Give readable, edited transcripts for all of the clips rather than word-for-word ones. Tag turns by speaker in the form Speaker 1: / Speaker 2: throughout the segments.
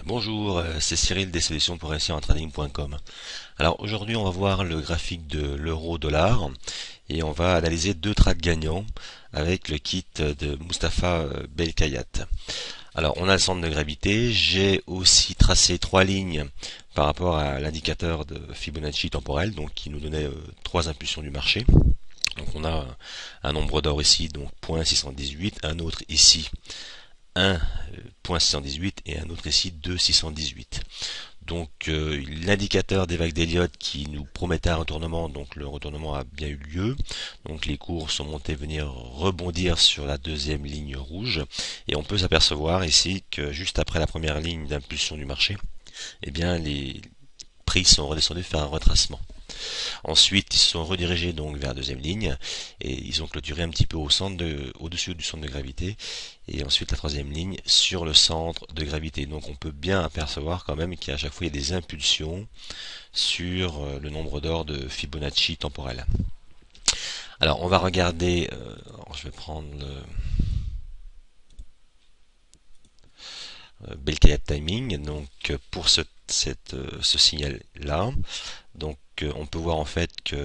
Speaker 1: Bonjour, c'est Cyril des solutions pour réussir en trading.com. Alors aujourd'hui on va voir le graphique de l'euro-dollar et on va analyser deux trades gagnants avec le kit de Mustapha Belkayat. Alors on a le centre de gravité, j'ai aussi tracé trois lignes par rapport à l'indicateur de Fibonacci temporel, donc qui nous donnait trois impulsions du marché. Donc on a un nombre d'or ici, donc 0.618, un autre ici 1.618 et un autre ici 2.618. Donc l'indicateur des vagues d'Elliott qui nous promettait un retournement, donc le retournement a bien eu lieu. Donc les cours sont montés venir rebondir sur la deuxième ligne rouge et on peut s'apercevoir ici que juste après la première ligne d'impulsion du marché, eh bien les prix sont redescendus faire un retracement. Ensuite, ils se sont redirigés donc vers la deuxième ligne et ils ont clôturé un petit peu au-dessus du centre de gravité et ensuite la troisième ligne sur le centre de gravité. Donc on peut bien apercevoir quand même qu'à chaque fois il y a des impulsions sur le nombre d'or de Fibonacci temporel. Alors on va regarder, je vais prendre le Belkayat Timing, donc pour ce signal là. Donc on peut voir en fait que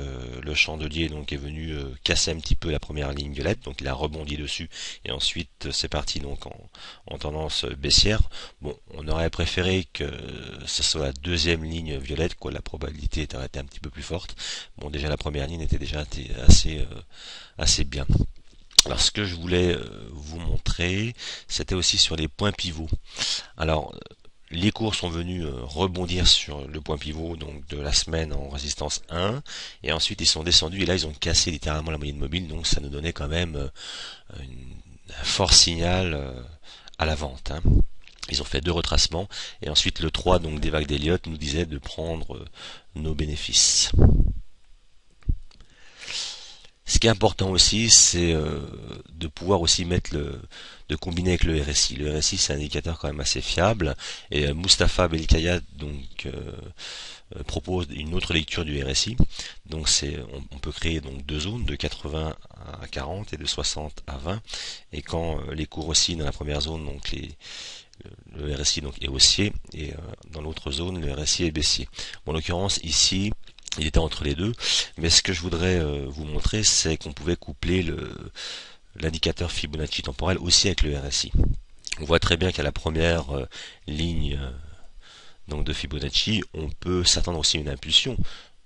Speaker 1: le chandelier donc est venu casser un petit peu la première ligne violette, donc il a rebondi dessus et ensuite c'est parti donc en tendance baissière. Bon, on aurait préféré que ce soit la deuxième ligne violette, quoi, la probabilité aurait été un petit peu plus forte. Bon, déjà la première ligne était déjà assez bien. Alors ce que je voulais vous montrer, c'était aussi sur les points pivots. Alors les cours sont venus rebondir sur le point pivot donc de la semaine en résistance 1 et ensuite ils sont descendus et là ils ont cassé littéralement la moyenne mobile, donc ça nous donnait quand même un fort signal à la vente. Ils ont fait deux retracements et ensuite le 3 donc des vagues d'Elliott nous disait de prendre nos bénéfices. Ce qui est important aussi, c'est de pouvoir aussi de combiner avec le RSI. Le RSI, c'est un indicateur quand même assez fiable. Et Mustapha Belkayat donc propose une autre lecture du RSI. Donc on peut créer donc deux zones de 80 à 40 et de 60 à 20. Et quand les cours oscillent dans la première zone, donc le RSI donc est haussier et dans l'autre zone, le RSI est baissier. Bon, en l'occurrence ici, il était entre les deux, mais ce que je voudrais vous montrer, c'est qu'on pouvait coupler l'indicateur Fibonacci temporel aussi avec le RSI. On voit très bien qu'à la première ligne donc de Fibonacci, on peut s'attendre aussi à une impulsion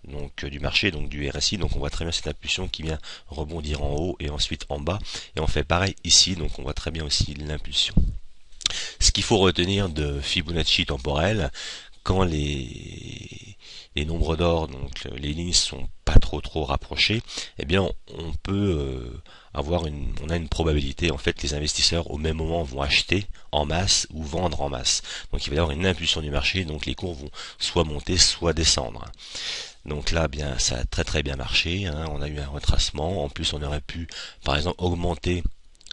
Speaker 1: donc du marché, donc du RSI. Donc on voit très bien cette impulsion qui vient rebondir en haut et ensuite en bas. Et on fait pareil ici, donc on voit très bien aussi l'impulsion. Ce qu'il faut retenir de Fibonacci temporel, quand les nombres d'or, donc les lignes sont pas trop rapprochées, eh bien on peut on a une probabilité, en fait les investisseurs au même moment vont acheter en masse ou vendre en masse. Donc il va y avoir une impulsion du marché, donc les cours vont soit monter soit descendre. Donc là, bien, ça a très bien marché, on a eu un retracement, en plus on aurait pu par exemple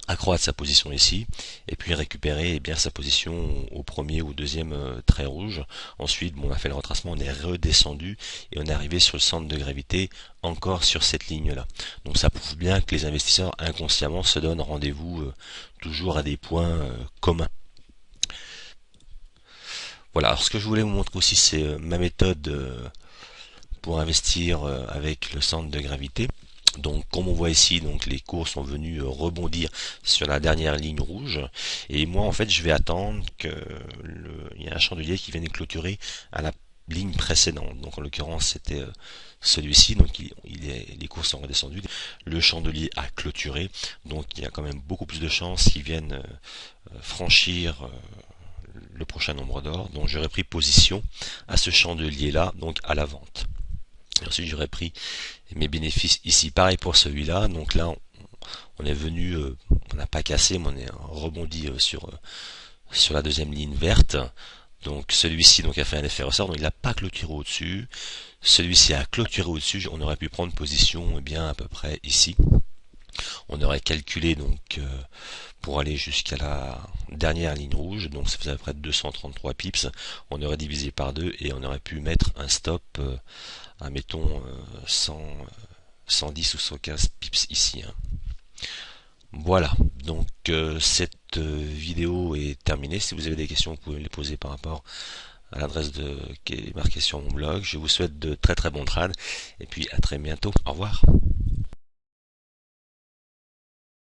Speaker 1: accroître sa position ici et puis récupérer bien sa position au premier ou deuxième trait rouge. Ensuite, bon, on a fait le retracement, on est redescendu et on est arrivé sur le centre de gravité encore sur cette ligne là. Donc ça prouve bien que les investisseurs inconsciemment se donnent rendez-vous toujours à des points communs. Voilà, alors ce que je voulais vous montrer aussi, c'est ma méthode pour investir avec le centre de gravité. Donc comme on voit ici, donc les cours sont venus rebondir sur la dernière ligne rouge et moi en fait je vais attendre il y a un chandelier qui vienne clôturer à la ligne précédente. Donc en l'occurrence c'était celui-ci, donc les cours sont redescendus, le chandelier a clôturé, donc il y a quand même beaucoup plus de chances qu'ils viennent franchir le prochain nombre d'or. Donc j'aurais pris position à ce chandelier là, donc à la vente. Et ensuite j'aurais pris mes bénéfices ici, pareil pour celui-là. Donc là on est venu, on n'a pas cassé, mais on est rebondi sur la deuxième ligne verte. Donc celui-ci donc a fait un effet ressort, donc il n'a pas clôturé au-dessus. Celui-ci a clôturé au-dessus, on aurait pu prendre position bien à peu près ici. On aurait calculé donc pour aller jusqu'à la dernière ligne rouge, donc ça faisait à peu près 233 pips. On aurait divisé par 2 et on aurait pu mettre un stop à mettons 110 ou 115 pips ici. Voilà, donc cette vidéo est terminée. Si vous avez des questions, vous pouvez les poser par rapport à l'adresse qui est marquée sur mon blog. Je vous souhaite de très très bons trades et puis à très bientôt. Au revoir.